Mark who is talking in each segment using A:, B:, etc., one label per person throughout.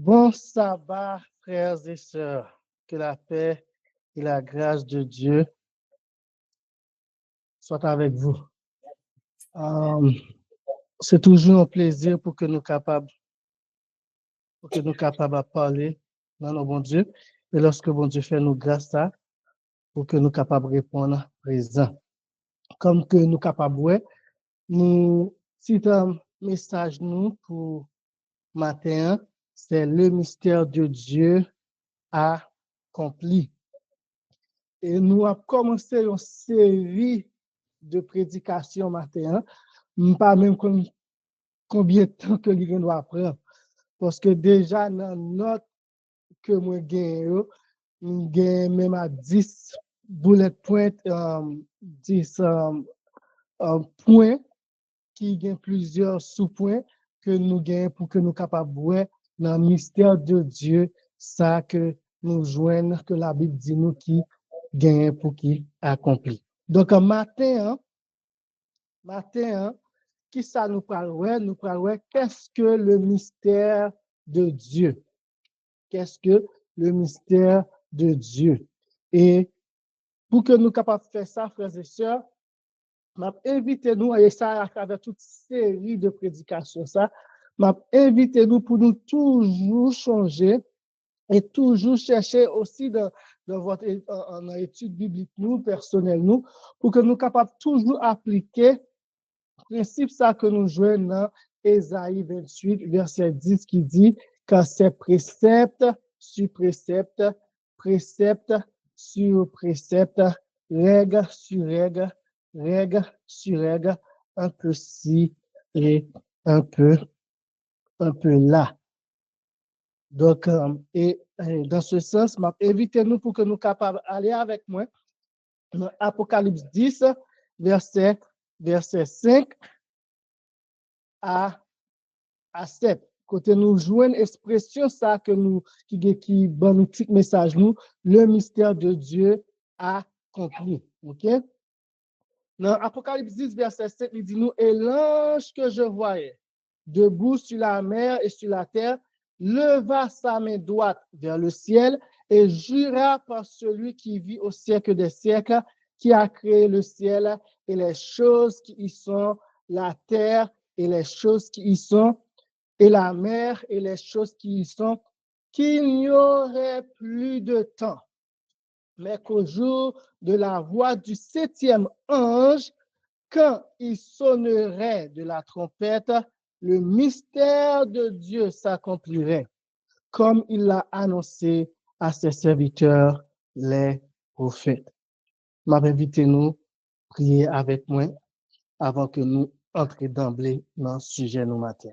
A: Bon sabbat, frères et sœurs. Que la paix et la grâce de Dieu soient avec vous. C'est toujours un plaisir pour que nous capables de parler dans nos bon Dieu. Et lorsque bon Dieu fait nous grâce à, pour que nous capables de répondre présent. Comme que nous capables, ouais, nous citons un message nous pour matin, c'est le mystère de Dieu accompli. Et nous avons commencé une série de prédications matin, pas même combien de temps que nous doit apprendre. Parce que déjà, dans notre que moi gagne, nous gagne même à 10 bullet points, 10 points qui gagnent plusieurs sous-points que nous gagnons pour que nous soyons capables de voir dans le mystère de Dieu, ça que nous joignons, que la Bible dit nous qui gagne pour qui accomplit. Donc, matin, qui ça nous parle? Nous parle, qu'est-ce que le mystère de Dieu? Qu'est-ce que le mystère de Dieu? Et pour que nous soyons capables de faire ça, frères et sœurs, m'a invité nous, et ça à travers toute série de prédications, ça, m'a invité nous pour nous toujours changer et toujours chercher aussi dans votre étude biblique, nous, personnelle, nous, pour que nous soyons capables toujours appliquer le principe ça que nous jouons dans Ésaïe 28, verset 10, qui dit que c'est précepte sur précepte, précepte sur précepte, règle sur règle, règle sur règle, un peu ci et un peu là. Donc, et dans ce sens, invitez-nous pour que nous capables d'aller avec moi dans Apocalypse 10, verset 5 à 7. Côté nous joignons expression ça que nous qui bon petit message nous, le mystère de Dieu accompli. OK? Dans Apocalypse 10, verset 7, il dit nous, et l'ange que je voyais debout sur la mer et sur la terre leva sa main droite vers le ciel et jura par celui qui vit au siècle des siècles, qui a créé le ciel et les choses qui y sont, la terre et les choses qui y sont, et la mer et les choses qui y sont, qu'il n'y aurait plus de temps, mais qu'au jour de la voix du 7e ange, quand il sonnerait de la trompette, le mystère de Dieu s'accomplirait, comme il l'a annoncé à ses serviteurs, les prophètes. M'invitez-nous prier avec moi avant que nous entrions d'emblée dans le sujet nous matin.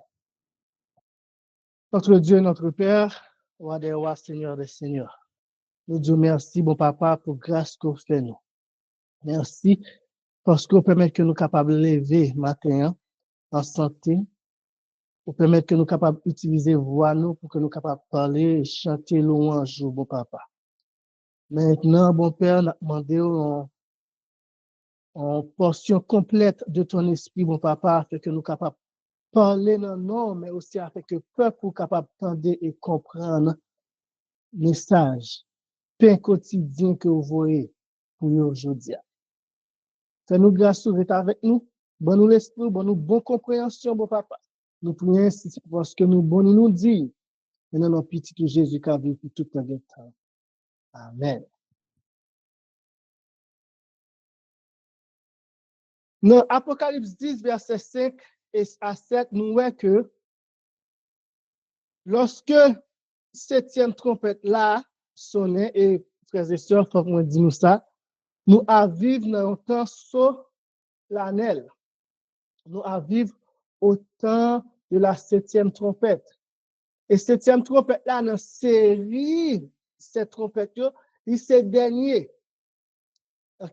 A: Notre Dieu, notre Père, roi des rois, Seigneur des seigneurs, nous disons merci, bon papa, pour grâce que vous faites nous. Merci parce que vous permettez que nous capables de lever matin en santé, vous permettez que nous capables d'utiliser voix nous pour que nous capables de parler et chanter louange, bon papa. Maintenant, bon Père, nous demandons en portion complète de ton esprit, bon papa, afin que nous capables parler dans nos, mais aussi afin que le peuple soit capable d'entendre et comprendre le message, pain quotidien que vous voyez pour nous aujourd'hui. Fais-nous grâce d'être avec nous, bon nous l'esprit, bon nous bonne compréhension, bon papa. Nous prions ainsi parce que nous bon nous dire, et dans notre petit Jésus qui a vécu pour tout le temps. Amen. Dans Apocalypse 10, verset 5 à 7, nous voyons que lorsque septième trompette là sonnait, et frères et sœurs, il faut que nous disions ça, nous vivons dans un temps solennel. Nous vivons au temps de la septième trompette. Et septième trompette là, dans la série, cette trompette, c'est dernier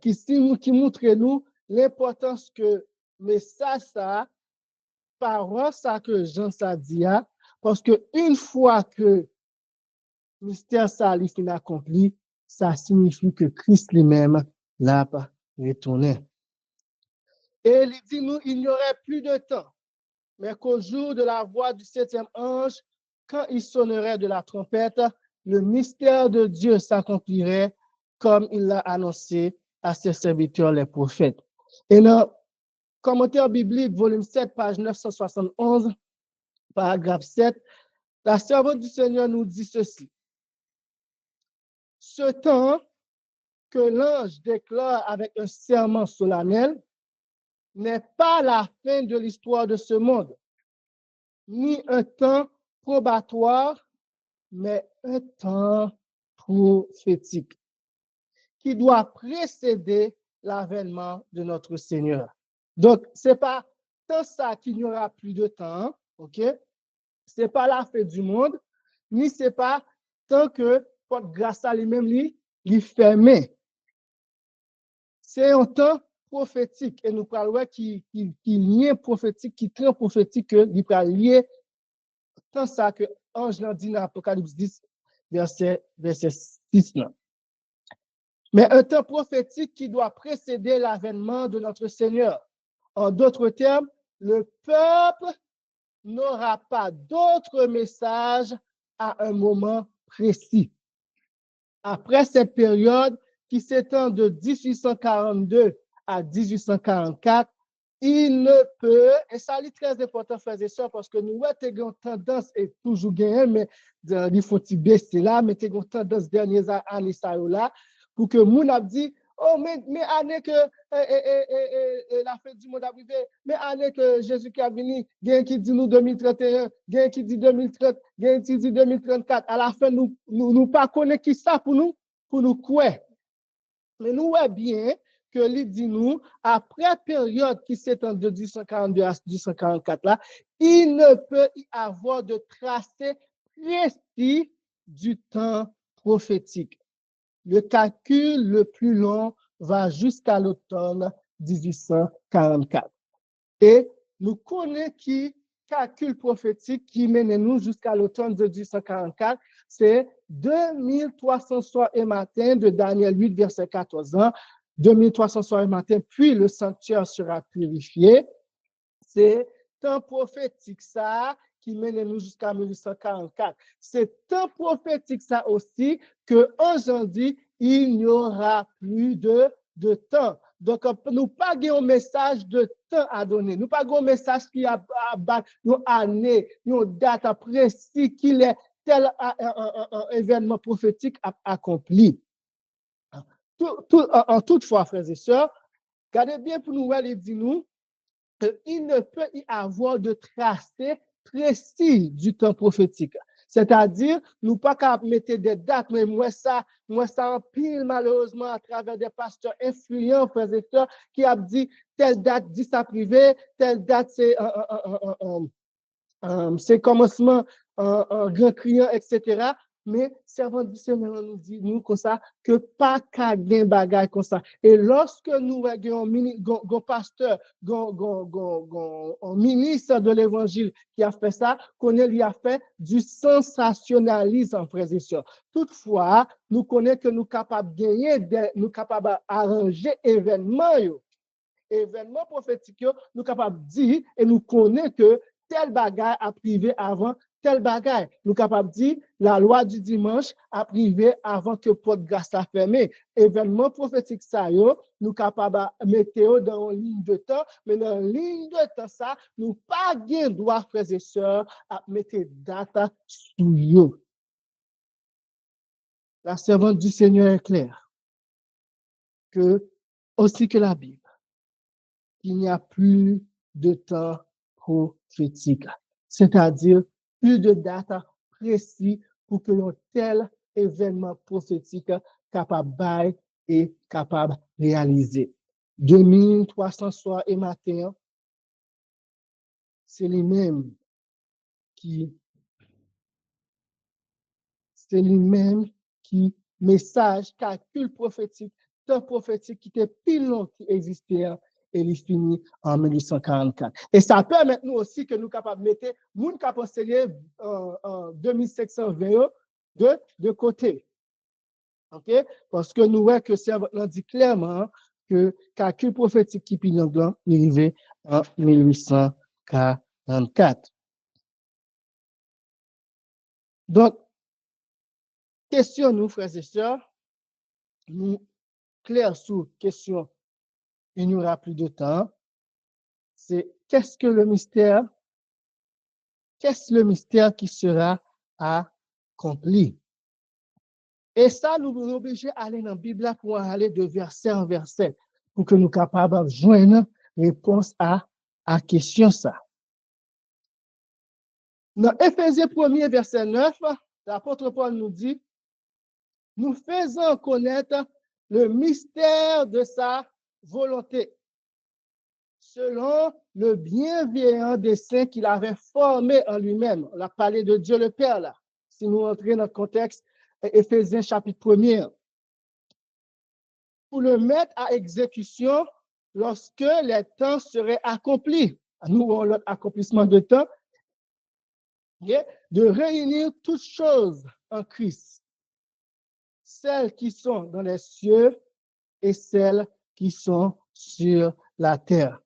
A: qui montre nous l'importance que message ça, parole ça que Jean ça dit, parce que une fois que mystère ça est accompli, ça signifie que Christ lui-même l'a retourné. Et il dit nous, il n'y aurait plus de temps, mais qu'au jour de la voix du septième ange, quand il sonnerait de la trompette, le mystère de Dieu s'accomplirait comme il l'a annoncé à ses serviteurs les prophètes. Et dans commentaire biblique, volume 7, page 971, paragraphe 7, la servante du Seigneur nous dit ceci. Ce temps que l'ange déclare avec un serment solennel n'est pas la fin de l'histoire de ce monde, ni un temps probatoire, mais un temps prophétique qui doit précéder l'avènement de notre Seigneur. Donc, ce n'est pas tant ça qu'il n'y aura plus de temps, ok? Ce n'est pas la fin du monde, ni ce n'est pas tant que, grâce à lui-même, il fermé. C'est un temps prophétique, et nous parlons qui lien prophétique, qui est très prophétique, que il peut lier tant ça que Ange l'a dit dans Apocalypse 10, verset 6. Là. Mais un temps prophétique qui doit précéder l'avènement de notre Seigneur. En d'autres termes, le peuple n'aura pas d'autre message à un moment précis. Après cette période qui s'étend de 1842 à 1844, il ne peut, et ça est très important, frères et sœurs, parce que nous avons tendance, et toujours gagné, mais il faut baisser là, mais nous avons tendance dernières années, ça là, pour que nous avons dit, oh, mais année que la fin du monde a arrivé, mais année que Jésus qui a venu, il y a qui dit nous 2031, il y a qui dit 2030, il y a qui dit 2034. À la fin, nous pas connaître qui ça pour nous quoi. Mais nous voyons bien que il dit nous, après la période qui s'étend de 1842 à 1844 là, il ne peut y avoir de tracé précis du temps prophétique. Le calcul le plus long va jusqu'à l'automne 1844. Et nous connaissons qui calcul prophétique qui mène nous jusqu'à l'automne de 1844, c'est 2300 soirs et matins de Daniel 8, verset 14 ans, 2300 soirs et matins, puis le sanctuaire sera purifié. C'est temps prophétique ça qui mène nous jusqu'à 1844. C'est temps prophétique ça aussi qu'aujourd'hui, il n'y aura plus de temps. Donc, nous pas un message de temps à donner. Nous pas un message qui a une année, une date précise qu'il est tel un événement prophétique accompli. Toutefois, frères et sœurs, regardez bien pour nous, il dit nous, il ne peut y avoir de tracé précis du temps prophétique. C'est-à-dire, nous pas qu'à mettre des dates, mais moi ça en pile malheureusement à travers des pasteurs influents, frères et sœurs, qui a dit telle date dit ça privé, telle date c'est commencement en grand criant, etc. Mais servant du Seigneur nous dit nous comme ça que pas qu'à gain bagay comme ça. Et lorsque nous avons un pasteur, un ministre de l'évangile qui a fait ça, qu'on lui a fait du sensationnalisme, frères et sœurs. Toutefois, nous connaissons que nous sommes capables de gagner, nous sommes capables d'arranger événements prophétiques, nous sommes capables de dire et nous connaissons que tel bagage a privé avant tel bagage. Nous sommes capables de dire la loi du dimanche a privé avant que porte grâce a fermé. Événement prophétique ça yo, nous sommes capables de mettre dans une ligne de temps, mais dans une ligne de temps ça, nous pas gain droit, frères et sœurs, à mettre data sous yo. La servante du Seigneur est claire que aussi que la Bible, il n'y a plus de temps prophétique, c'est-à-dire plus de date précise pour que un tel événement prophétique capable et capable de réaliser. 2300 soirs et matins, c'est lui-même qui message, calcul prophétique, temps prophétique qui était plus long qui existait et il finit en 1844. Et ça permet nous aussi que nous sommes capables de mettre moun qui enseigné en 2520 de côté. OK? Parce que nous voyons que c'est dit clairement que calcul prophétique qui est long est arrivé en 1844. Donc, question nous, frères et sœurs, nous clairs sous question, il n'y aura plus de temps, c'est qu'est-ce le mystère qui sera accompli? Et ça, nous sommes obligés d'aller dans la Bible pour aller de verset en verset, pour que nous soyons capables de joindre réponse à la question ça. Dans Éphésiens 1er, verset 9, l'apôtre Paul nous dit, nous faisons connaître le mystère de sa volonté, selon le bienveillant dessein qu'il avait formé en lui-même. On a parlé de Dieu le Père là. Si nous entrons dans le contexte, Éphésiens chapitre 1er, pour le mettre à exécution lorsque les temps seraient accomplis. Nous avons l'accomplissement de temps, de réunir toutes choses en Christ, celles qui sont dans les cieux et celles qui sont sur la terre.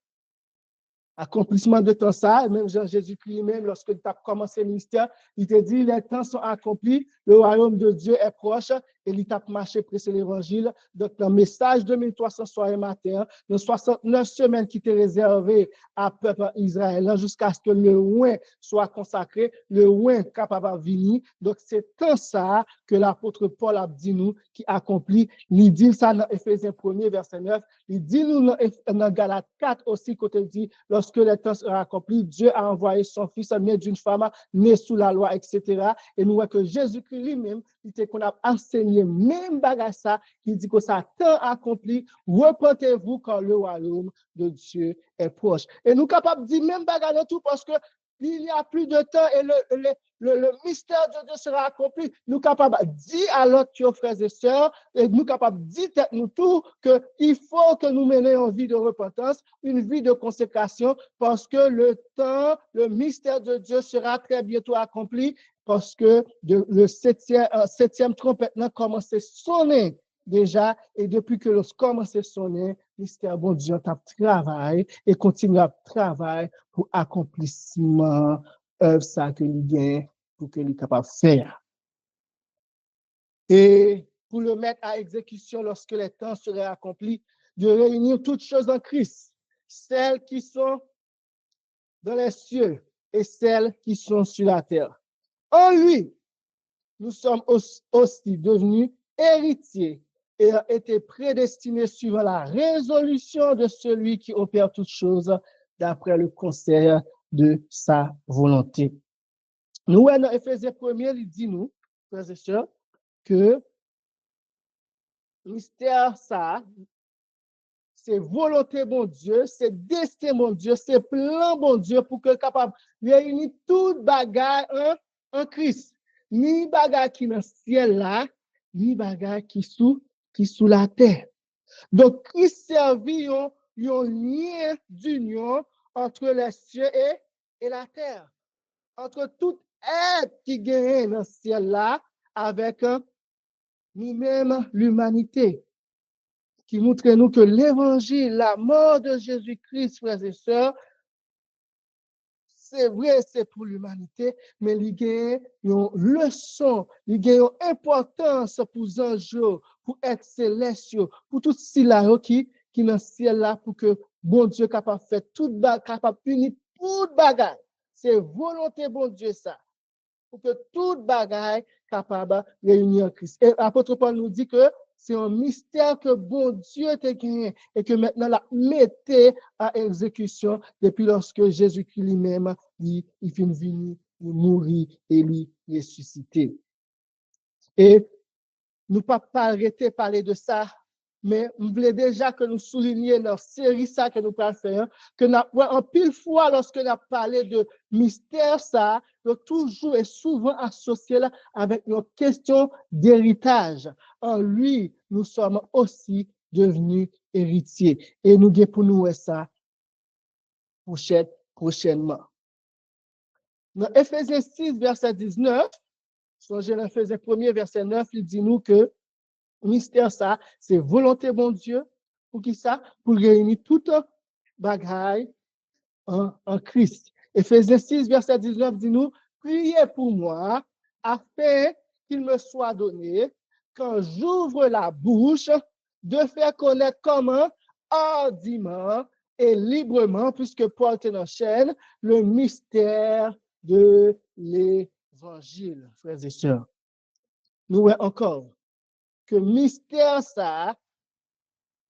A: Accomplissement de temps ça, même Jésus-Christ lui-même, lorsqu'il a commencé le ministère, il te dit, les temps sont accomplis, le royaume de Dieu est proche, et il a marché prêcher l'évangile. Donc, dans le message 2300 soir et matin, dans 69 semaines qui étaient réservées à peuple Israël, jusqu'à ce que le oin soit consacré, le oin capable de venir. Donc, c'est tant ça que l'apôtre Paul a dit nous, qui accomplit. Il dit ça dans Éphésiens 1er, verset 9. Il dit nous dans Galates 4 aussi, quand il dit, lorsque les temps seront accomplis, Dieu a envoyé son fils né d'une femme, né sous la loi, etc. Et nous voyons que Jésus-Christ lui-même, il était qu'on a enseigné même bagage ça, qui dit que ça temps accompli, repentez-vous quand le royaume de Dieu est proche. Et nous sommes capables de dire même bagage tout parce que il y a plus de temps et le mystère de Dieu sera accompli. Nous sommes capables de dire à l'autre frères et sœurs, et nous sommes capables de dire nous tout qu'il faut que nous menions une vie de repentance, une vie de consécration, parce que le temps, le mystère de Dieu sera très bientôt accompli, parce que le septième trompette a commencé à sonner déjà, et depuis que le commence à sonner, mystère bon Dieu travaille et continue à travailler pour accomplissement œuvre ça que nous gagne pour que nous capable de faire. Et pour le mettre à exécution lorsque les temps seraient accomplis, de réunir toutes choses en Christ, celles qui sont dans les cieux et celles qui sont sur la terre. En lui, nous sommes aussi devenus héritiers et ont été prédestinés suivant la résolution de celui qui opère toutes choses d'après le conseil de sa volonté. Nous, dans Éphésiens 1er, il dit nous, frères et sœurs, que mystère ça, c'est volonté bon Dieu, c'est destin bon Dieu, c'est plan bon Dieu pour que capable de réunir toute bagaille en Christ. Ni bagaille qui dans le ciel là, ni bagaille qui sous la terre. Donc, Christ servit un lien d'union entre les cieux et la terre. Entre tout être qui gagne dans le ciel là, avec nous-mêmes, l'humanité, qui montre nous que l'évangile, la mort de Jésus-Christ, frères et sœurs, c'est vrai, c'est pour l'humanité, mais il y a une leçon, il y a une importance pour les anges, pour être célestes, pour tout cela qui dans le ciel là, pour que bon Dieu capable de faire tout, capable d'unir toute bagaille. C'est volonté bon Dieu ça, pour que toute bagaille capable de réunir en Christ. Et l'apôtre Paul nous dit que c'est un mystère que bon Dieu t'a gagné et que maintenant la mettez à exécution depuis lorsque Jésus-Christ lui-même dit il finit venir, il mourit et lui ressuscité. Et nous pas arrêter de parler de ça, mais nous voulons déjà que nous soulignions dans la série ça que nous pouvons faire, que nous en pile fois lorsque nous parlé de mystère ça, nous toujours et souvent associé là avec nos questions d'héritage. En lui, nous sommes aussi devenus héritiers. Et nous avons pour nous ça prochainement. Dans Éphésiens 6, verset 19, songez dans Éphésiens 1er, verset 9, il dit nous que mystère ça, c'est volonté bon Dieu, pour qui ça? Pour réunir toute bagaille en Christ. Éphésiens 6, verset 19 dit nous, priez pour moi, afin qu'il me soit donné, quand j'ouvre la bouche, de faire connaître comment, hardiment et librement, puisque Paul t'enchaîne, le mystère de l'évangile, frères et sœurs. Nous voyons encore que mystère ça,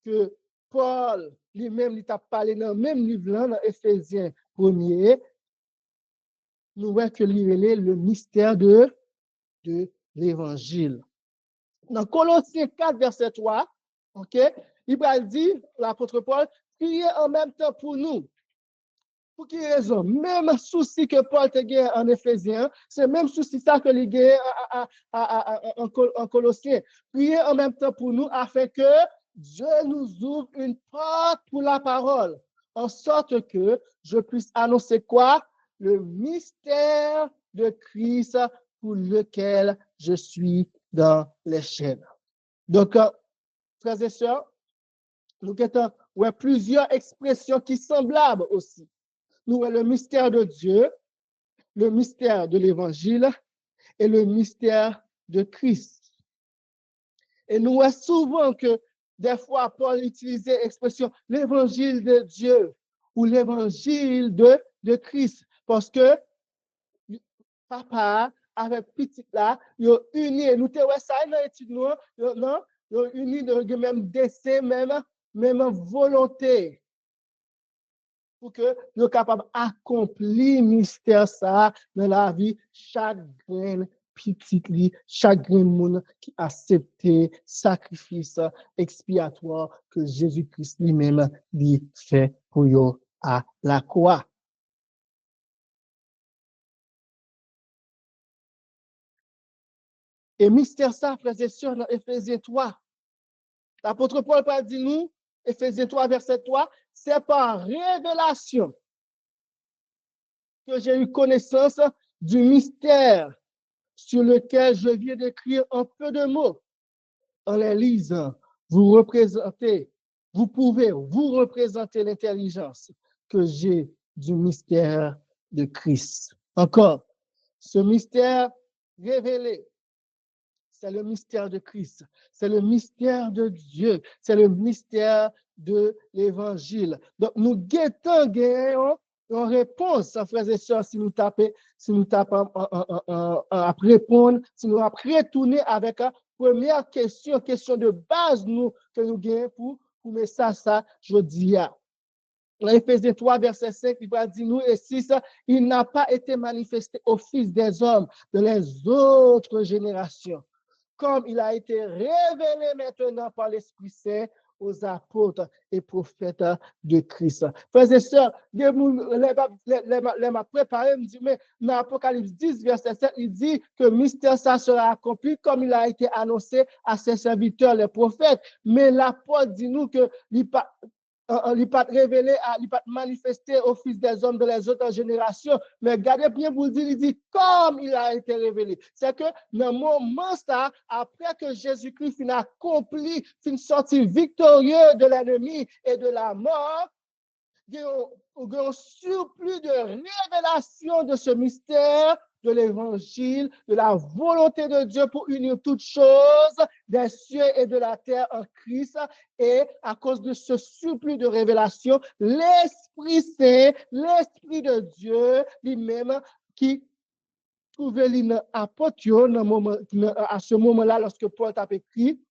A: que Paul lui-même, il t'a parlé dans le même livre, dans Éphésiens 1er, nous voyons que il est le mystère de l'évangile. Dans Colossiens 4, verset 3, ok, il va dire, l'apôtre Paul, priez en même temps pour nous. Pour quelle raison? Même souci que Paul te gagne en Éphésiens, c'est le même souci ça que il gagne en Colossiens. Priez en même temps pour nous afin que Dieu nous ouvre une porte pour la parole, en sorte que je puisse annoncer quoi? Le mystère de Christ pour lequel je suis dans les chaînes. Donc, frères et sœurs, nous avons plusieurs expressions qui sont semblables aussi. Nous avons le mystère de Dieu, le mystère de l'Évangile et le mystère de Christ. Et nous voyons souvent que des fois, Paul utilisait l'expression l'Évangile de Dieu ou l'Évangile de Christ parce que papa avec petit là, ils ont uni. Nous avons ça dans l'étude, non? Ils ont uni de même dessein, même volonté. Pour que nous soyons capables d'accomplir le mystère ça dans la vie, chaque grain petit, chaque grain monde qui a accepté sacrifice expiatoire que Jésus-Christ lui-même lui fait pour eux à la croix. Et mystère ça, frères et sœurs, dans Éphésiens 3. L'apôtre Paul va dire nous, Éphésiens 3, verset 3, c'est par révélation que j'ai eu connaissance du mystère sur lequel je viens d'écrire en peu de mots. En les lisant, vous pouvez vous représenter l'intelligence que j'ai du mystère de Christ. Encore, ce mystère révélé, c'est le mystère de Christ, c'est le mystère de Dieu, c'est le mystère de l'Évangile. Donc, nous gagnons en réponse, frères et sœurs, si nous tapons à répondre, si nous retourner avec la première question de base que nous gagnons pour message ça, je dis. Dans Éphésiens 3, verset 5, il va dire nous et 6, il n'a pas été manifesté au Fils des hommes de les autres générations, comme il a été révélé maintenant par l'Esprit Saint aux apôtres et prophètes de Christ. Frères et sœurs, les m'a préparé, me dit, mais dans Apocalypse 10, verset 7, il dit que le mystère ça sera accompli comme il a été annoncé à ses serviteurs, les prophètes. Mais l'apôtre dit nous que il pas révélé, il pas manifesté au Fils des hommes de les autres générations. Mais regardez bien, vous dire, il dit comme il a été révélé. C'est que dans le moment ça, après que Jésus-Christ finit accompli, finit sorti victorieux de l'ennemi et de la mort, il y a un surplus de révélation de ce mystère de l'évangile, de la volonté de Dieu pour unir toutes choses des cieux et de la terre en Christ. Et à cause de ce surplus de révélation, l'Esprit Saint, l'Esprit de Dieu lui-même, qui trouvait l'apôtre à ce moment-là, lorsque Paul a écrit,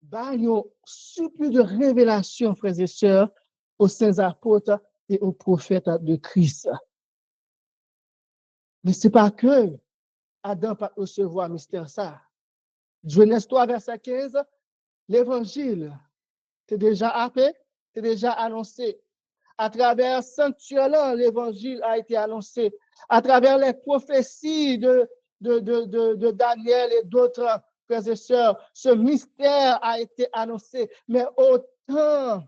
A: il y a un surplus de révélation, frères et sœurs, aux saints apôtres et aux prophètes de Christ. Mais ce n'est pas que Adam va recevoir mystère ça. Genèse 3, verset 15, l'évangile, c'est déjà appelé, c'est déjà annoncé. À travers sanctuaire, l'évangile a été annoncé. À travers les prophéties de Daniel et d'autres frères et sœurs, ce mystère a été annoncé. Mais autant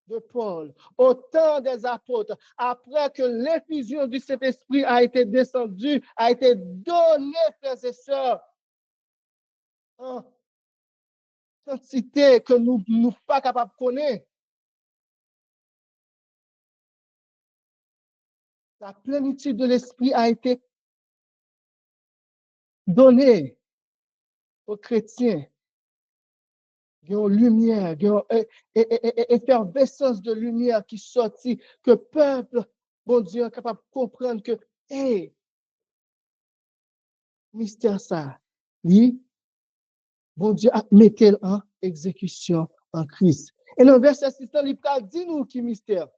A: de Paul, autant des apôtres, après que l'effusion du Saint-Esprit a été descendue, a été donnée, frères et sœurs, en quantité que nous ne sommes pas capables de connaître. La plénitude de l'Esprit a été donnée aux chrétiens. Il y a une lumière, il y a une effervescence de lumière qui sortit, que le peuple, bon Dieu, est capable de comprendre que, hey, mystère ça, oui, bon Dieu, mettez-le en exécution en Christ. Et dans le verset 6, il dit nous qui mystère.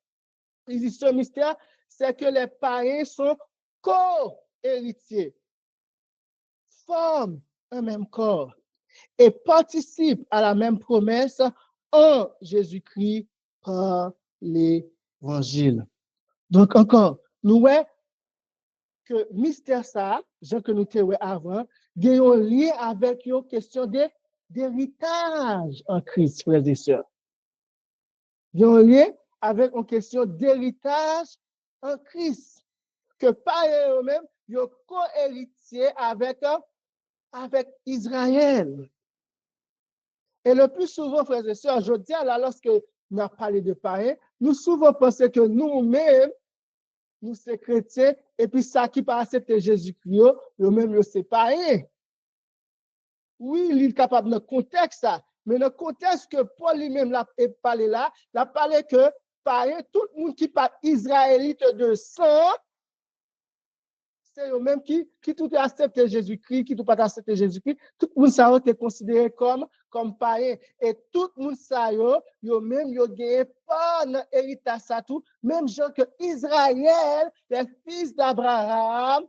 A: Il dit ce mystère, c'est que les païens sont co-héritiers, forment un même corps et participent à la même promesse en Jésus-Christ par l'évangile. Donc, encore, nous voyons que mystère ça, Jean que nous avons avant, il y a un lien avec une question d'héritage en Christ, frères et sœurs. Il y a un lien avec une question d'héritage en Christ. Que par eux-mêmes, ils sont co-héritiers avec Israël. Et le plus souvent, frères et sœurs, je dis là, lorsque nous avons parlé de païens, nous souvent pensons que nous-mêmes, nous sommes chrétiens, et puis ça qui pas accepter Jésus-Christ, nous-mêmes, nous sommes païens. Oui, il est capable de contexte ça, mais le contexte que Paul lui-même a parlé là, il a parlé que païens, tout le monde qui parle israélite de sang, c'est eux-mêmes qui tout accepté Jésus-Christ, qui tout pas accepté Jésus-Christ, tout le monde ça a été considéré comme païen. Et tout le monde ça yo même yo gagné pas dans héritage ça tout, même gens que Israël, les fils d'Abraham,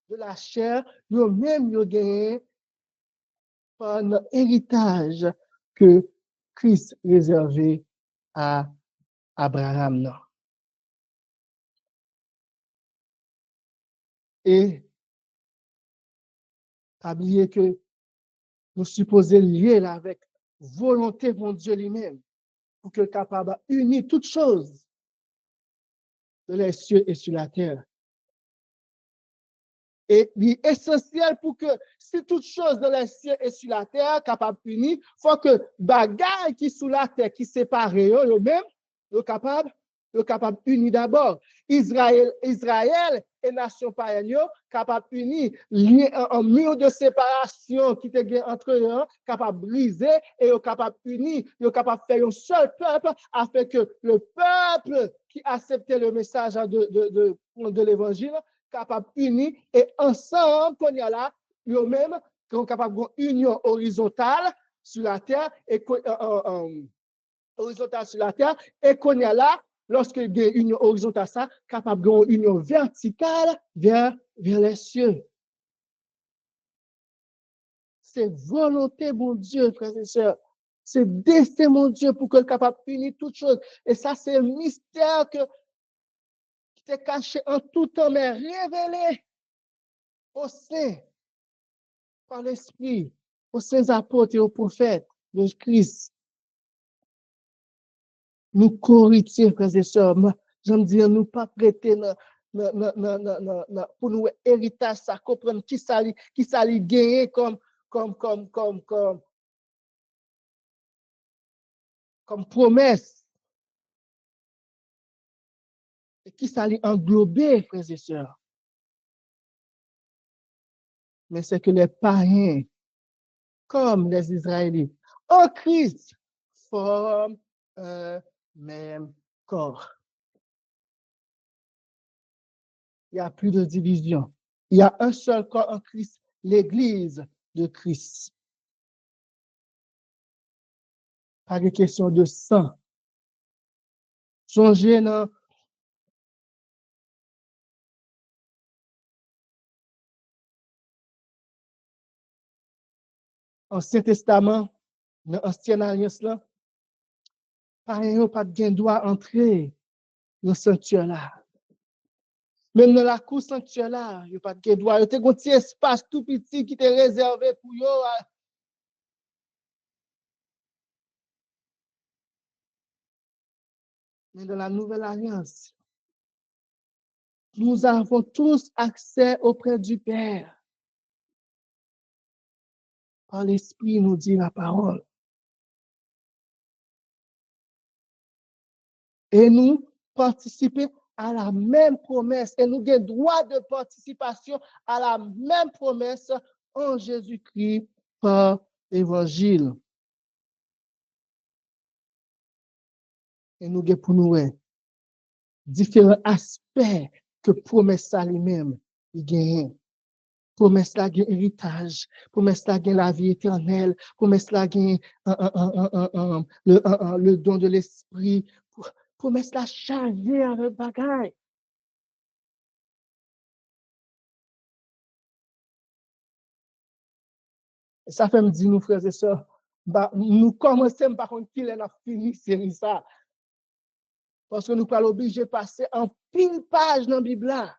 A: de la chair, yo même yo gagné pas dans héritage que Christ réservé à Abraham. Non. Et pas oublier que nous supposons lier là avec volonté de Dieu lui-même pour qu'il soit capable d'unir toutes choses de les cieux et sur la terre. Et il est essentiel pour que si toutes choses de les cieux et sur la terre capable d'unir, il faut que bagaille qui sous la terre, qui sépare eux-mêmes, soient capables d'unir d'abord. Israël et nation païenne, capable d'unir, un mur de séparation qui était entre eux, capable de briser et capable d'unir, capable de faire un seul peuple afin que le peuple qui acceptait le message de l'évangile capable d'unir et ensemble, qu'on y a là, eux-mêmes, sont capables d'une union horizontale sur la terre et horizontale sur la terre et qu'on y a là, lorsque il y a une union horizontale, ça, capable d'une union verticale vers les cieux. C'est volonté, mon Dieu, frères et sœurs. C'est destin, mon Dieu, pour qu'il soit capable d'unir toutes choses. Et ça, c'est un mystère qui est caché en tout temps, mais révélé au sein, par l'Esprit, aux saints apôtres et aux prophètes de Christ. Nous corriger, frères et sœurs. J'aime dire, nous pas prêter pour nous héritage, ça comprendre qui ça gagner comme promesse. Et qui ça englober, frères et sœurs. Mais c'est que les païens, comme les Israélites, en Christ, forment un même corps. Il n'y a plus de division. Il y a un seul corps en Christ, l'Église de Christ. Pas de question de sang. Songez dans l'Ancien Testament, dans l'Ancienne Alliance, là, pas de droit entrer dans le sanctuaire là. Même dans la cour sanctuaire là, il n'y a pas de droit. Il y a un petit espace tout petit qui était réservé pour eux. Mais dans la Nouvelle Alliance, nous avons tous accès auprès du Père. Par l'Esprit, nous dit la parole. Et nous participer à la même promesse et nous avons droit de participation à la même promesse en Jésus-Christ par l'évangile. Et nous avons pour nous différents aspects que promesse ça lui-même il gagne. Promesse la gagne héritage, promesse la gagne la vie éternelle, promesse la gagne le don de l'esprit, promesse la charger avec bagaille. Ça fait me dire, nous frères et sœurs, nous commençons par contre qu'il est fini série ça. Parce que nous pas obligés de passer en pile page dans la Bible là.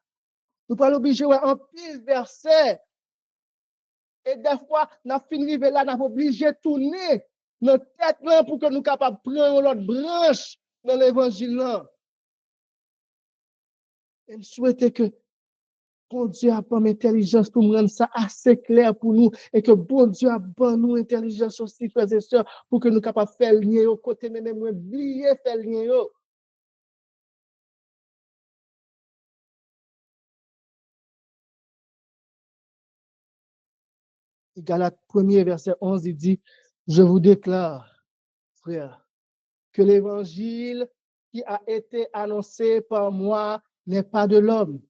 A: Nous pas obligés en pile verset. Et des fois, nous finissons là, nous sommes obligés de tourner notre tête là pour que nous soyons capables de prendre l'autre branche dans l'évangile là. Et je souhaite que bon Dieu a bonne intelligence pour me rendre ça assez clair pour nous et que bon Dieu a bonne nous intelligence aussi, frères et sœurs, pour que nous soyons capables de faire le lien au côté, même oublier faire le lien. Galates 1er, verset 11, il dit, je vous déclare, frère, que l'évangile qui a été annoncé par moi n'est pas de l'homme,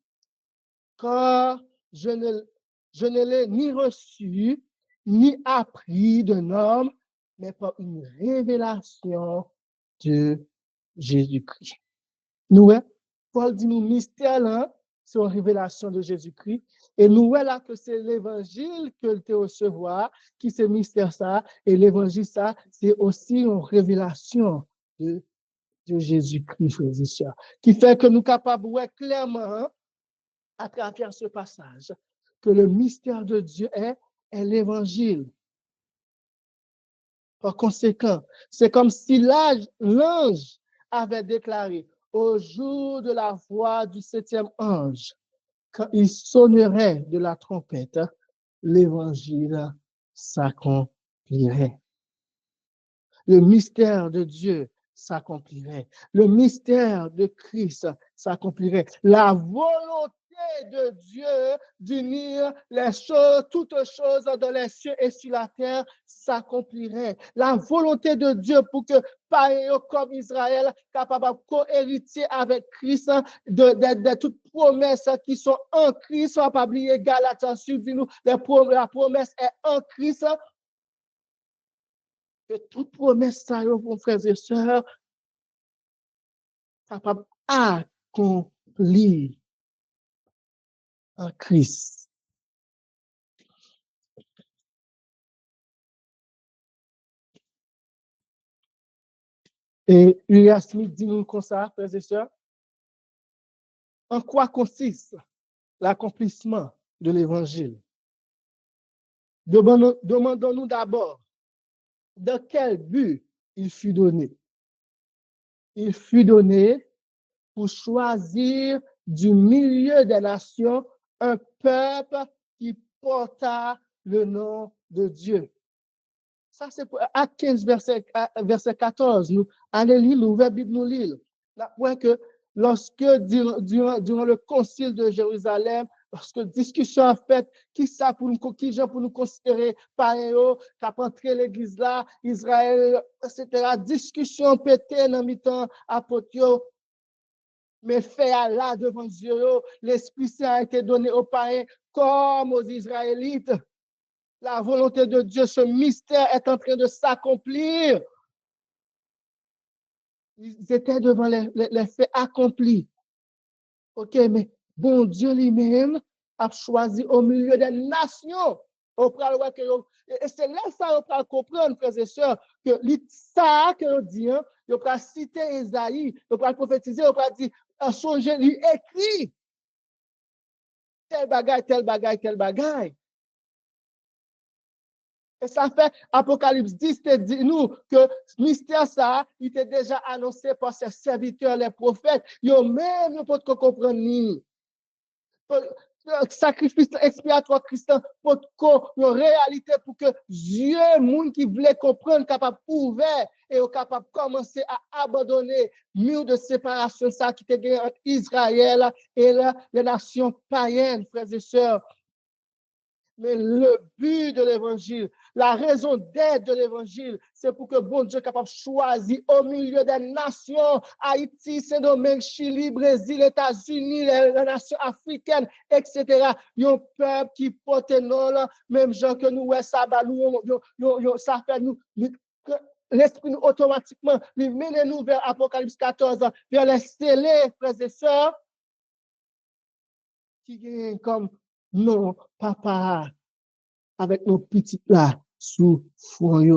A: car je ne l'ai ni reçu, ni appris d'un homme, mais par une révélation de Jésus-Christ. Nous, Paul dit nous, mystère là, c'est une révélation de Jésus-Christ. Et nous, là, que c'est l'évangile que tu recevoir, qui c'est mystère ça, et l'évangile ça, c'est aussi une révélation de Jésus-Christ, frères et sœurs, qui fait que nous sommes capables de voir clairement, à travers ce passage, que le mystère de Dieu est l'évangile. Par conséquent, c'est comme si l'ange avait déclaré au jour de la voix du 7e ange, quand il sonnerait de la trompette, l'évangile s'accomplirait. Le mystère de Dieu s'accomplirait. Le mystère de Christ s'accomplirait. La volonté de Dieu d'unir les choses, toutes choses dans les cieux et sur la terre s'accomplirait. La volonté de Dieu pour que pareil comme Israël, capable de co-hériter avec Christ, de toutes promesses qui sont en Christ, on pas oublier Galates, suivez-nous, la promesse est en Christ. Que toute promesse, ça, mon frères et sœurs, capable d'accomplir en Christ. Et Uriah Smith dit nous comme ça, frères et sœurs, en quoi consiste l'accomplissement de l'évangile? Demandons-nous d'abord de quel but il fut donné. Il fut donné pour choisir du milieu des nations un peuple qui porta le nom de Dieu. Ça, c'est pour Acte 15, verset 14. Nous allons lire, l'ouvert Bible, nous lire. Là, que lorsque, durant le concile de Jérusalem, lorsque discussion a fait, qui gens pour nous considérer pareil, qui a entré l'église là, Israël, etc. Discussion pété dans le temps apôtre, mais fait là devant Dieu, l'Esprit Saint a été donné aux païens comme aux Israélites. La volonté de Dieu, ce mystère est en train de s'accomplir. Ils étaient devant les faits accomplis. OK, mais bon Dieu lui-même a choisi au milieu des nations. Et c'est là ça on peut comprendre, frères et sœurs, que ça que on dit, on peut citer Isaïe, on peut prophétiser, on peut dire, en songe, lui écrit tel bagaille, tel bagaille, tel bagaille. Et ça fait Apocalypse 10 te dit nous que mystère ça, il était déjà annoncé par ses serviteurs, les prophètes. Ils ont même pas de comprendre. Sacrifice expiatoire Christian pour une réalité pour que Dieu, monde qui voulait comprendre, capable ouvert et est capable de commencer à abandonner le mur de séparation ça qui était entre Israël et les nations païennes, frères et sœurs. Mais le but de l'évangile, la raison d'être de l'évangile, c'est pour que bon Dieu soit capable de choisir au milieu des nations, Haïti, Saint-Domingue, Chili, Brésil, États-Unis, les nations africaines, etc. Un peuple qui porte non, même gens que nous, ça, ça fait nous, l'esprit nous automatiquement, lui mène nous vers Apocalypse 14, vers les scellés, frères et sœurs, qui viennent comme non, papa, avec nos petites là sous foyer.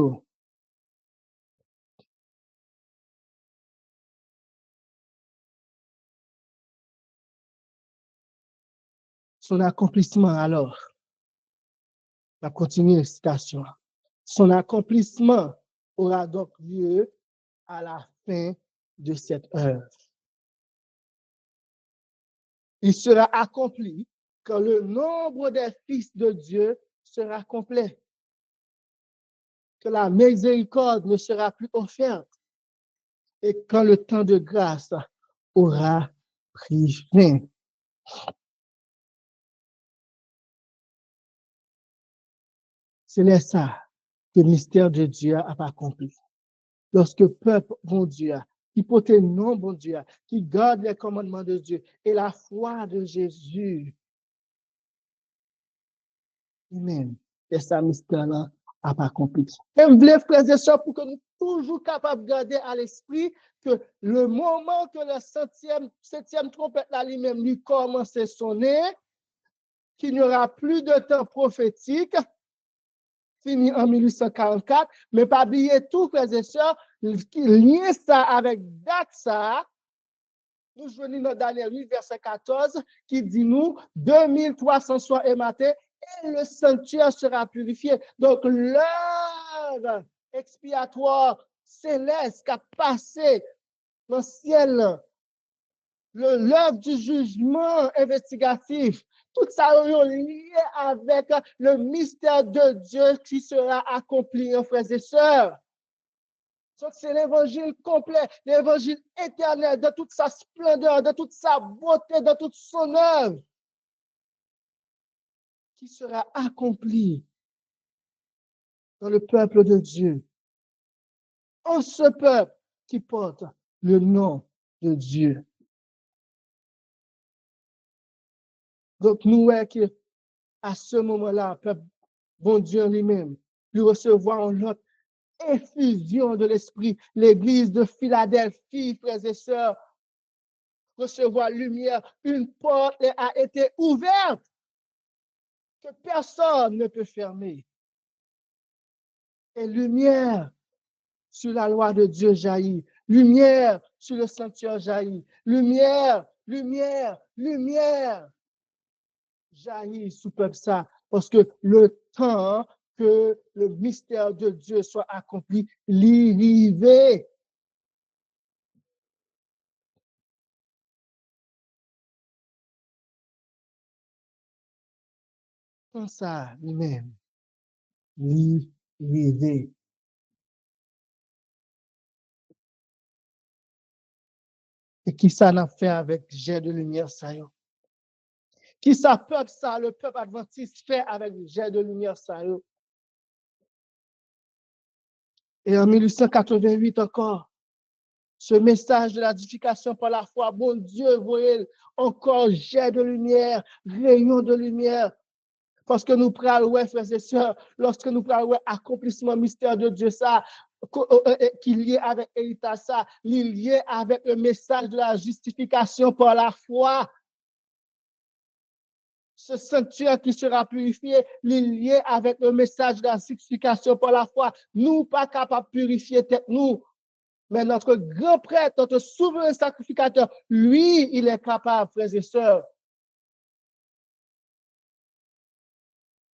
A: Son accomplissement alors, la continue citation. Son accomplissement aura donc lieu à la fin de cette œuvre. Il sera accompli quand le nombre des fils de Dieu sera complet, que la miséricorde ne sera plus offerte et quand le temps de grâce aura pris fin. C'est là ça que le mystère de Dieu a accompli. Lorsque peuple, bon Dieu, qui porte le nom, bon Dieu, qui garde les commandements de Dieu et la foi de Jésus, lui-même, et sa mystère-là a accompli. Et je voulais, frères et sœurs, pour que nous toujours capables de garder à l'esprit que le moment que la septième trompette là lui-même lui commence à sonner, qu'il n'y aura plus de temps prophétique, fini en 1844, mais pas oublier tout, frères et sœurs, lier ça avec date ça, nous venons dans Daniel 8, verset 14, qui dit nous, 2300 soirs et matin, et le sanctuaire sera purifié. Donc, l'heure expiatoire céleste qui a passé dans le ciel, l'œuvre du jugement investigatif, tout ça est lié avec le mystère de Dieu qui sera accompli, frères et sœurs. C'est l'évangile complet, l'évangile éternel, de toute sa splendeur, de toute sa beauté, de toute son œuvre, qui sera accompli dans le peuple de Dieu. En ce peuple qui porte le nom de Dieu. Donc, nous, à ce moment-là, peuple, bon Dieu lui-même, lui recevoir l'autre effusion de l'esprit, l'église de Philadelphie, frères et sœurs, recevoir lumière, une porte a été ouverte que personne ne peut fermer. Et lumière sur la loi de Dieu jaillit, lumière sur le sanctuaire jaillit, lumière, lumière, lumière jaillit sous peuple ça, parce que le temps que le mystère de Dieu soit accompli, l'arrivée. Comme ça, lui-même, l'arrivée. Et qui ça n'a fait avec jet de lumière, ça y est? Qui ça, peuple, ça, le peuple adventiste fait avec jet de lumière, ça y est? Et en 1888 encore, ce message de l'édification par la foi, bon Dieu, voyez, encore jet de lumière, rayon de lumière. Parce que nous prenons, ouais, frères et sœurs, lorsque nous prenons, ouais, accomplissement mystère de Dieu, ça, qui est lié avec héritage, ça, il est lié avec le message de la justification par la foi. Ce sanctuaire qui sera purifié, il est lié avec le message de la justification par la foi. Nous, pas capables de purifier tête nous. Mais notre grand prêtre, notre souverain sacrificateur, lui, il est capable, frères et sœurs.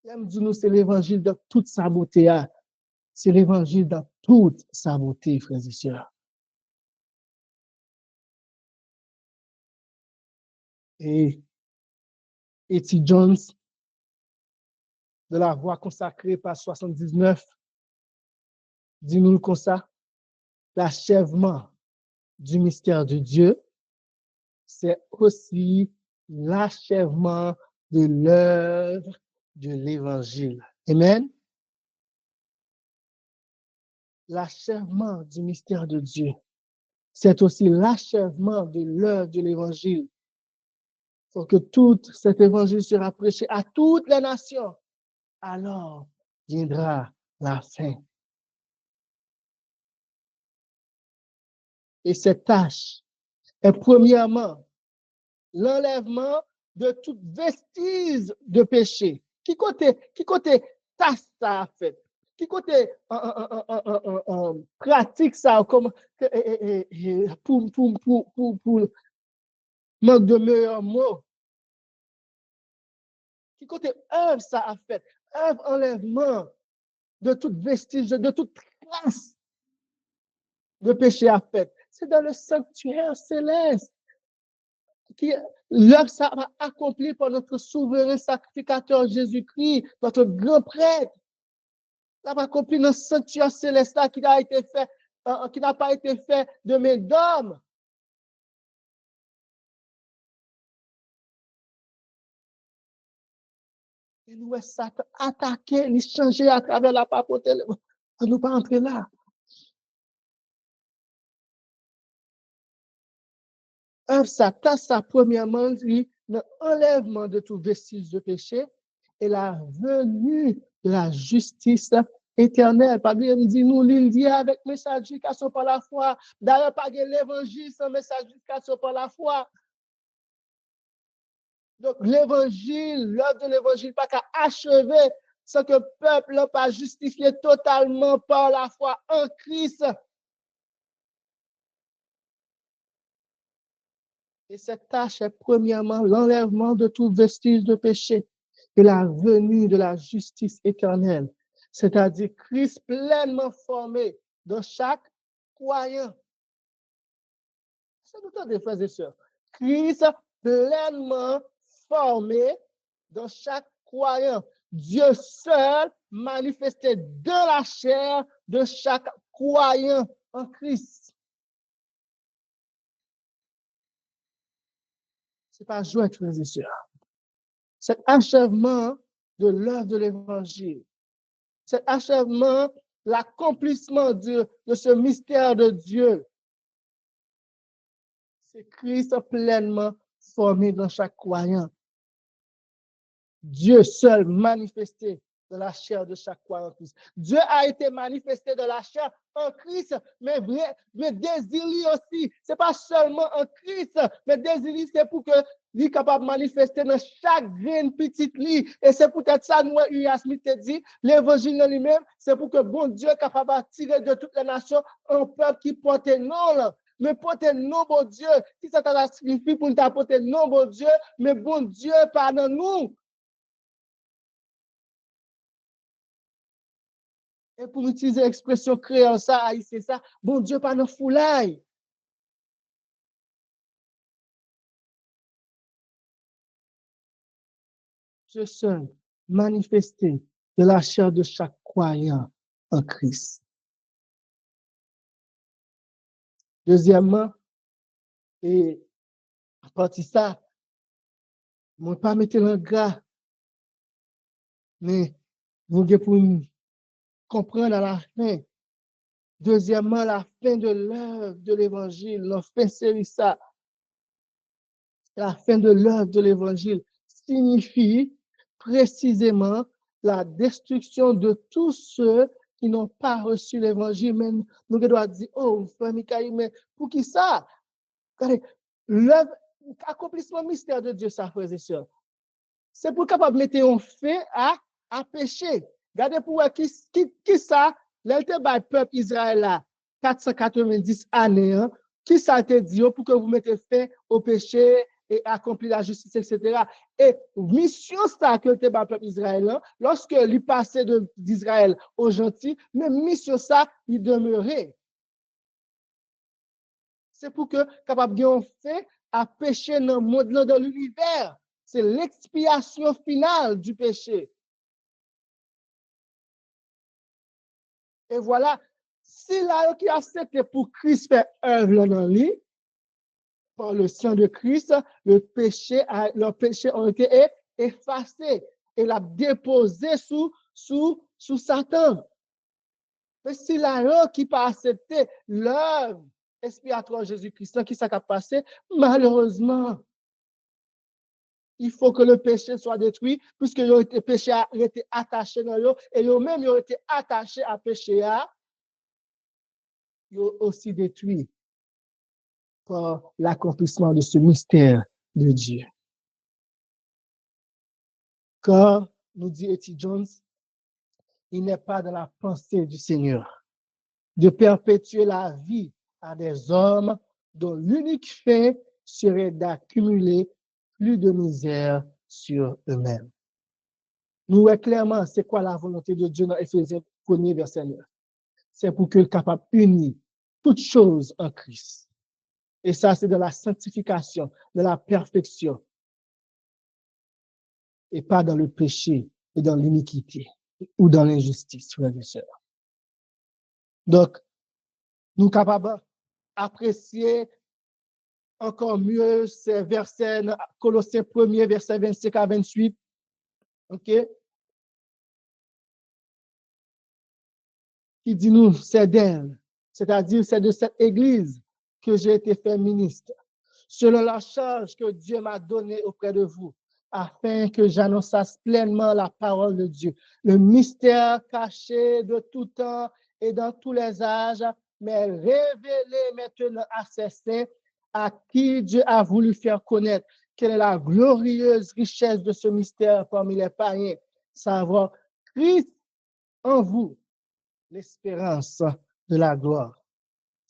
A: Nous, c'est l'évangile de toute sa beauté. C'est l'évangile de toute sa beauté, frères et sœurs. Et E.T. Jones, de la voix consacrée par 79, dit-nous comme ça. l'achèvement du mystère de Dieu, c'est aussi l'achèvement de l'œuvre de l'Évangile. Amen. L'achèvement du mystère de Dieu, c'est aussi l'achèvement de l'œuvre de l'Évangile. Il faut que tout cet Évangile sera prêché à toutes les nations. Alors viendra la fin. Et cette tâche est premièrement l'enlèvement de toute vestige de péché. Qui côté tâche ça a fait? Qui côté pratique ça comme pour manque de meilleurs mots? Qui côté œuvre ça a fait? Œuvre enlèvement de toute vestige, de toute trace de péché a fait. C'est dans le sanctuaire céleste. L'œuvre ça va accomplir par notre souverain sacrificateur Jésus-Christ, notre grand prêtre. Ça va accomplir dans le sanctuaire céleste qui n'a été fait, qui n'a pas été fait de main d'homme. Et nous, ça attaquer, il changer à travers la papauté. On ne peut pas entrer là. Ça, premièrement, l'enlèvement de tout vestige de péché et la venue de la justice éternelle. Parce qu'il dit, nous, l'il dit avec message d'éducation par la foi. D'ailleurs, pas l'évangile sans message d'éducation par la foi. Donc, l'évangile, l'œuvre de l'évangile, pas qu'à achever sans que le peuple n'a pas justifié totalement par la foi en Christ. Et cette tâche est premièrement l'enlèvement de tout vestige de péché et la venue de la justice éternelle, c'est-à-dire Christ pleinement formé dans chaque croyant. C'est tout des frères et sœurs. Christ pleinement formé dans chaque croyant. Dieu seul manifesté dans la chair de chaque croyant en Christ. Ce n'est pas jouet, frères et sœurs. Cet achèvement de l'œuvre de l'Évangile, cet achèvement, l'accomplissement de ce mystère de Dieu, c'est Christ pleinement formé dans chaque croyant. Dieu seul manifesté dans la chair de chaque croyant en Christ. Dieu a été manifesté dans la chair en Christ, mais désir aussi, ce n'est pas seulement en Christ, mais désir c'est pour que lui est capable de manifester dans chaque graine petite lit. Et c'est peut-être ça, nous, U.A. Smith dit, l'évangile lui-même, c'est pour que bon Dieu est capable d'attirer de toutes les nations un peuple qui porte non. Mais porter non, bon Dieu, si ça t'a signifie pour nous apporter non, bon Dieu, mais bon Dieu, pardonne-nous. Et pour utiliser l'expression créole, ça, c'est ça, bon Dieu, pas nos foulailles. Dieu seul manifesté de la chair de chaque croyant en Christ. Deuxièmement, et à partir de ça, je ne vais pas mettre le gras, mais vous devez pour comprendre à la fin. Deuxièmement, la fin de l'œuvre de l'Évangile, la fin c'est ça. La fin de l'œuvre de l'Évangile signifie précisément la destruction de tous ceux qui n'ont pas reçu l'Évangile. Mais nous devons dire, oh, frère Mikaï, mais pour qui ça? L'accomplissement mystère de Dieu, ça, frères et sœurs, c'est pour capable mettre un fait à pécher. Regardez pour qui ça, l'État by peuple Israël là, 490 années, qui ça te dit pour que vous mettez fin au péché et accomplir la justice, etc. Et mission ça que le peuple Israël, lorsque il passait d'Israël aux gentils, mais mission ça, il demeurait. C'est pour que capable de fait à pécher dans le monde, dans l'univers. C'est l'expiation finale du péché. Et voilà, si là qui accepte pour Christ faire œuvre dans lui, par le sang de Christ, leurs péchés ont été effacés et l'a déposé sous Satan. Mais si là qui pas accepté l'œuvre expiatoire de Jésus-Christ, qui s'est passé, malheureusement, il faut que le péché soit détruit, puisque le péché a été attaché dans eux, et eux-mêmes ont été attachés à péché, ils ont aussi détruit par l'accomplissement de ce mystère de Dieu. Car, nous dit E.T. Jones, il n'est pas dans la pensée du Seigneur de perpétuer la vie à des hommes dont l'unique fin serait d'accumuler plus de misère sur eux-mêmes. Nous voyons clairement c'est quoi la volonté de Dieu dans Éphésiens 1er verset 9. C'est pour qu'il soit capable d'unir toutes choses en Christ. Et ça, c'est de la sanctification, de la perfection, et pas dans le péché et dans l'iniquité ou dans l'injustice, frères et sœurs. Donc, nous sommes capables d'apprécier encore mieux ces versets, Colossiens 1er, verset 25 à 28. OK? Qui dit nous, c'est d'elle, c'est-à-dire c'est de cette église que j'ai été fait ministre, selon la charge que Dieu m'a donnée auprès de vous, afin que j'annonçasse pleinement la parole de Dieu, le mystère caché de tout temps et dans tous les âges, mais révélé maintenant à ses saints, à qui Dieu a voulu faire connaître quelle est la glorieuse richesse de ce mystère parmi les païens, savoir Christ en vous, l'espérance de la gloire.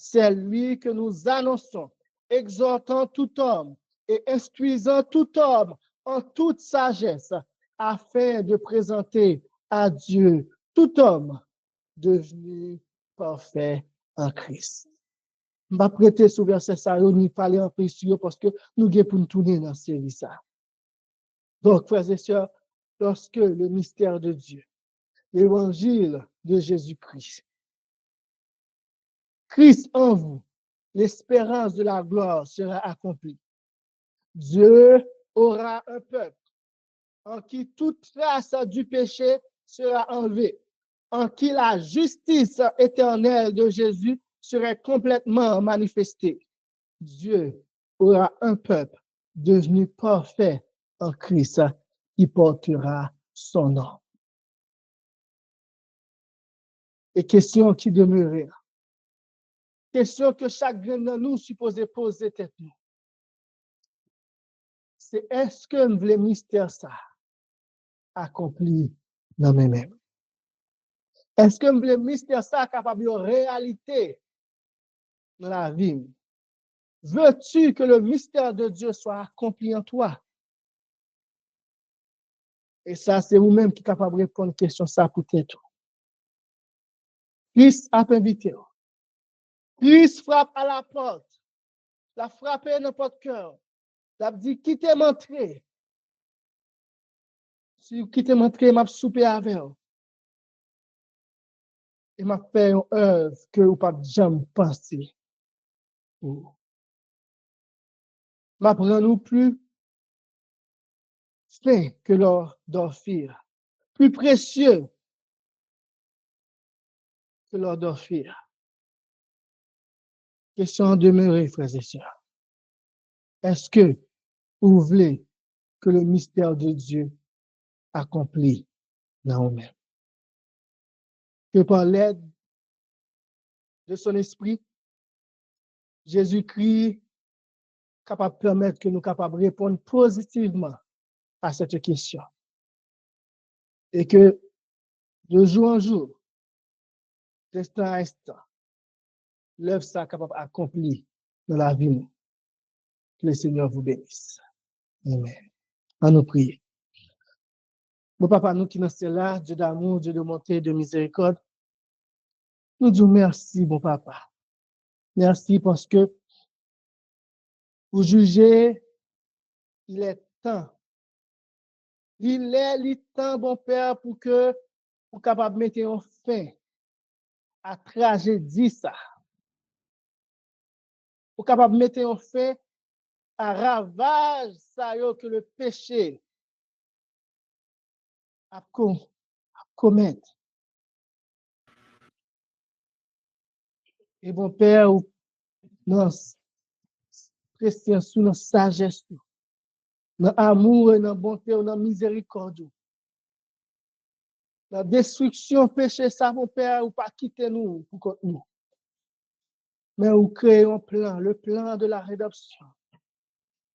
A: C'est lui que nous annonçons, exhortant tout homme et instruisant tout homme en toute sagesse, afin de présenter à Dieu tout homme devenu parfait en Christ. Je vais prêter ce verset, ça, nous parler en précieux parce que nous avons pour nous tourner dans ce service. Donc, frères et sœurs, lorsque le mystère de Dieu, l'évangile de Jésus-Christ, Christ en vous, l'espérance de la gloire sera accomplie. Dieu aura un peuple en qui toute trace du péché sera enlevée, en qui la justice éternelle de Jésus serait complètement manifestée. Dieu aura un peuple devenu parfait en Christ qui portera son nom. Et question qui demeurait, question que chacun de nous supposait poser tête nous. C'est est-ce que le mystère ça accompli dans mes mains? Est-ce que le mystère ça est capable de réalité dans la vie? Veux-tu que le mystère de Dieu soit accompli en toi? Et ça, c'est vous-même qui êtes capable de répondre à la question ça peut-être. Christ a invité. Christ frappe à la porte. La frappe dans votre cœur. La dit, quittez m'entrer. Si vous quittez m'entrer, m'a souper avec vous. Et m'a fait une œuvre que vous pas jamais pensé. M'apprend nous plus fin que l'or d'Ophir, plus précieux que l'or d'Ophir. Question demeurée, frères et sœurs. Est-ce que vous voulez que le mystère de Dieu accompli dans vous-même? Que par l'aide de son esprit, Jésus-Christ capable de permettre que nous capables de répondre positivement à cette question. Et que de jour en jour, d'instant à instant, l'œuvre sera capable d'accomplir dans la vie. Que le Seigneur vous bénisse. Amen. À nous prier. Mon papa, nous qui nous sommes là, Dieu d'amour, Dieu de bonté, de miséricorde, nous disons merci, mon papa. Merci parce que vous jugez, il est temps. Il est temps, bon Père, pour que vous capable de mettre en fin à tragédie ça. Ou capable de mettre en fait à ravage ça que le péché a commettre. Et bon Père, dans présence, dans sagesse, dans amour, dans bonté, dans miséricorde, dans destruction, péché, ça, mon Père, ou pas quitter nous pour contre nous. Mais ou créer un plan, le plan de la rédemption,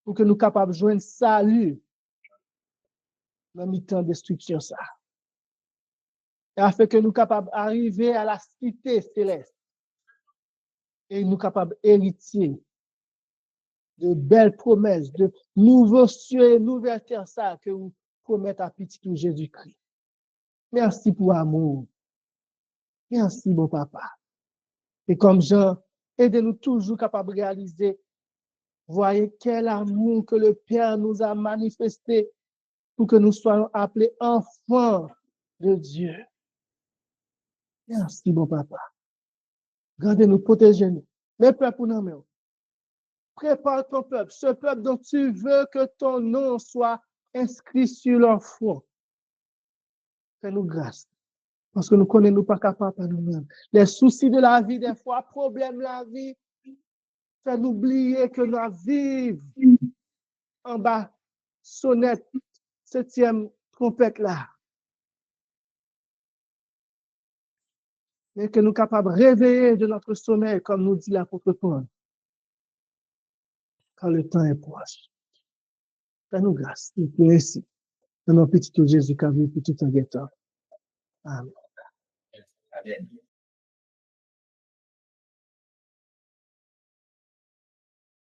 A: pour que nous capables de joindre salut dans le temps de destruction, ça. Et afin que nous capables d'arriver à la cité céleste et nous capables héritiers de belles promesses, de nouveaux cieux et nouvelles terres, ça que vous promettez à petit Jésus-Christ. Merci pour l'amour. Merci, mon papa. Et comme Jean, aidez-nous toujours capables de réaliser, voyez quel amour que le Père nous a manifesté pour que nous soyons appelés enfants de Dieu. Merci, mon papa. Gardez-nous, protégez-nous. Les peuples, non, mais prépare ton peuple, ce peuple dont tu veux que ton nom soit inscrit sur leur front. Fais-nous grâce. Parce que nous connaissons pas capables par nous-mêmes. Les soucis de la vie, des fois, problèmes de la vie, fait nous oublier que nous vivons en bas, sonnette, 7e trompette là. Mais que nous sommes capables de réveiller de notre sommeil, comme nous dit l'apôtre Paul, quand le temps est proche. Fais-nous grâce. Nous merci. Dans notre petit Jésus qui a vu pour tout un temps. Amen.